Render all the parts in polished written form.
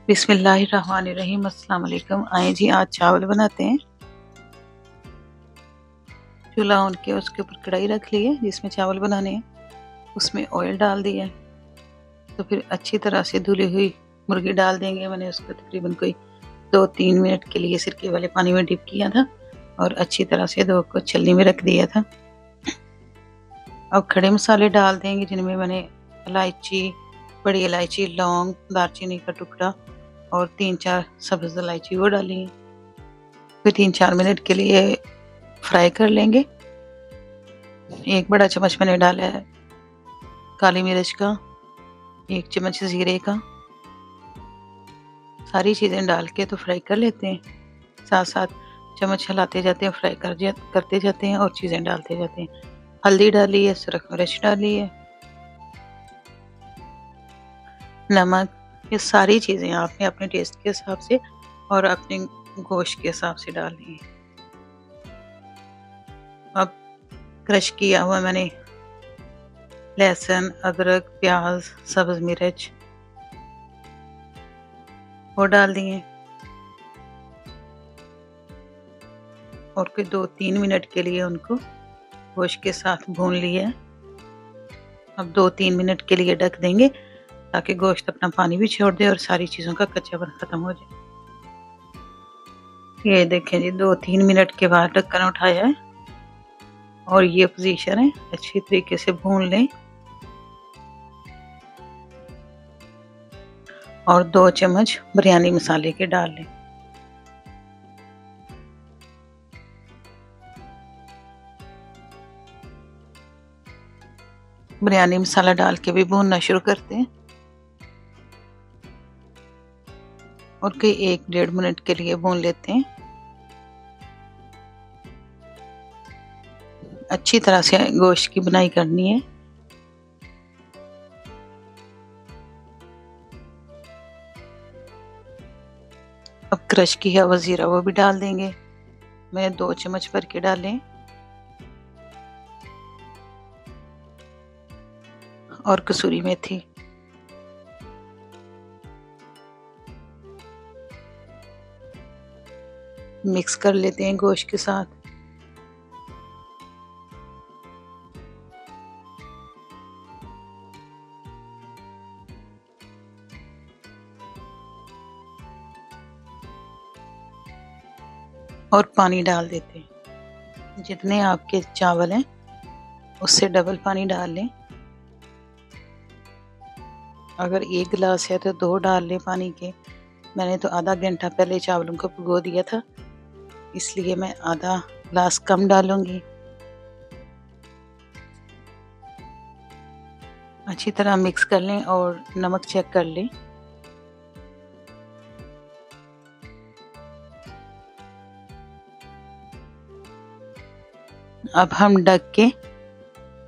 बिस्मिल्लाहिर्रहमानिर्रहीम। अस्सलाम वालेकुम। आए जी, आज चावल बनाते हैं। चूल्हा ऑन किया, उसके ऊपर कढ़ाई रख ली है जिसमें चावल बनाने हैं। उसमें ऑयल डाल दिया है, तो फिर अच्छी तरह से धुली हुई मुर्गी डाल देंगे। मैंने उसको तकरीबन कोई 2-3 मिनट के लिए सिरके वाले पानी में डिप किया था और अच्छी तरह से धो को छलनी में रख दिया था। अब खड़े मसाले डाल देंगे, जिनमें मैंने इलायची, बड़ी इलायची, लौंग, दालचीनी का टुकड़ा और 3-4 सब्ज़ इलायची वो डाली है। फिर 3-4 मिनट के लिए फ्राई कर लेंगे। 1 बड़ा चम्मच मैंने डाला है काली मिर्च का, 1 चम्मच ज़ीरे का। सारी चीज़ें डाल के तो फ्राई कर लेते हैं, साथ साथ चम्मच हिलाते जाते हैं, फ्राई करते जाते हैं और चीज़ें डालते जाते हैं। हल्दी डाली है, सुरख मिर्च डाली है, नमक, ये सारी चीज़ें आपने अपने टेस्ट के हिसाब से और अपने गोश्त के हिसाब से डालनी है। अब क्रश किया हुआ मैंने लहसुन, अदरक, प्याज, सब्ज़ मिर्च वो डाल दिए और कोई 2-3 मिनट के लिए उनको गोश्त के साथ भून लिया है। अब 2-3 मिनट के लिए ढक देंगे ताकि गोश्त अपना पानी भी छोड़ दे और सारी चीज़ों का कच्चापन ख़त्म हो जाए। ये देखें जी, 2-3 मिनट के बाद ढक्कन उठाया है और ये पोजीशन है। अच्छी तरीके से भून लें और 2 चम्मच बिरयानी मसाले के डाल लें। बिरयानी मसाला डाल के भी भूनना शुरू करते हैं और कोई 1-1.5 मिनट के लिए भून लेते हैं। अच्छी तरह से गोश्त की बुनाई करनी है। अब क्रश किया हुआ ज़ीरा वो भी डाल देंगे। मैं 2 चम्मच भर के डालें और कसूरी मेथी। मिक्स कर लेते हैं गोश्त के साथ। और पानी डाल देते हैं। जितने आपके चावल हैं उससे डबल पानी डाल लें। अगर 1 गिलास है तो 2 डाल लें पानी के। मैंने तो आधा घंटा पहले चावलों को भिगो दिया था, इसलिए मैं आधा गिलास कम डालूंगी। अच्छी तरह मिक्स कर लें और नमक चेक कर लें। अब हम ढक के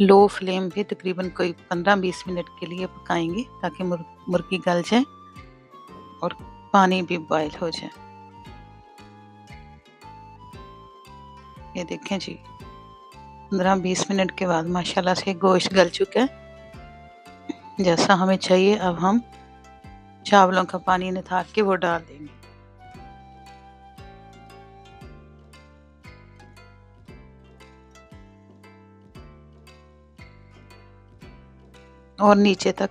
लो फ्लेम पे तकरीबन कोई 15-20 मिनट के लिए पकाएंगे ताकि मुर्गी गल जाए और पानी भी बॉयल हो जाए। ये देखें जी, 15-20 मिनट के बाद माशाल्लाह से गोश्त गल चुका है जैसा हमें चाहिए। अब हम चावलों का पानी निकाल के वो डाल देंगे। और नीचे तक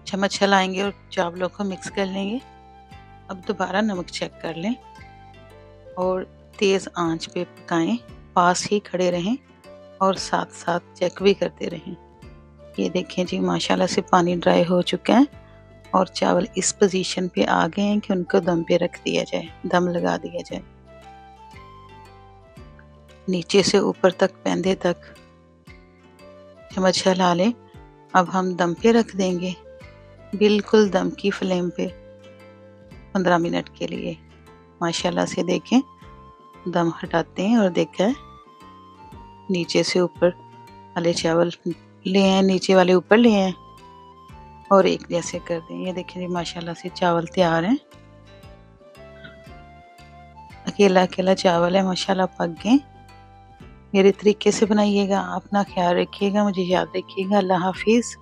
चम्मच हिलाएंगे और चावलों को मिक्स कर लेंगे। अब दोबारा नमक चेक कर लें और तेज़ आंच पे पकाएं, पास ही खड़े रहें और साथ साथ चेक भी करते रहें। ये देखें जी, माशाल्लाह से पानी ड्राई हो चुका है और चावल इस पोजीशन पे आ गए हैं कि उनको दम पे रख दिया जाए, दम लगा दिया जाए। नीचे से ऊपर तक, पैंदे तक चम्मच हिला लें। अब हम दम पे रख देंगे, बिल्कुल दम की फ्लेम पे 15 मिनट के लिए। माशाल्लाह से देखें, दम हटाते हैं और देखें नीचे से ऊपर वाले चावल ले आए, नीचे वाले ऊपर ले आए और एक जैसे कर दें। ये देखें जी, माशाल्लाह से चावल तैयार हैं। अकेला अकेला चावल है, माशाल्लाह पक गए। मेरे तरीके से बनाइएगा, अपना ख्याल रखिएगा, मुझे याद रखिएगा। अल्लाह हाफिज़।